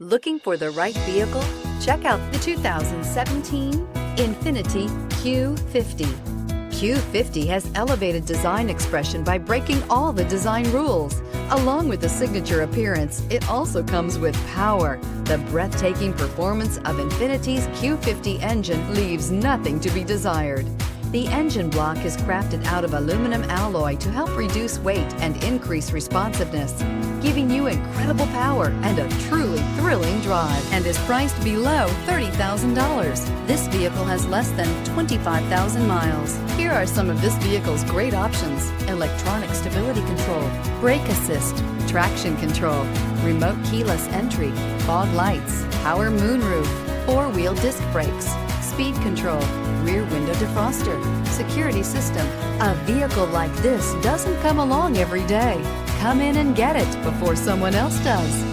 Looking for the right vehicle? Check out the 2017 INFINITI Q50. Q50 has elevated design expression by breaking all the design rules. Along with the signature appearance, it also comes with power. The breathtaking performance of INFINITI's Q50 engine leaves nothing to be desired. The engine block is crafted out of aluminum alloy to help reduce weight and increase responsiveness, giving you incredible power and a truly thrilling drive, and is priced below $30,000. This vehicle has less than 25,000 miles. Here are some of this vehicle's great options: electronic stability control, brake assist, traction control, remote keyless entry, fog lights, power moonroof, four-wheel disc brakes, speed control, rear window defroster, security system. A vehicle like this doesn't come along every day. Come in and get it before someone else does.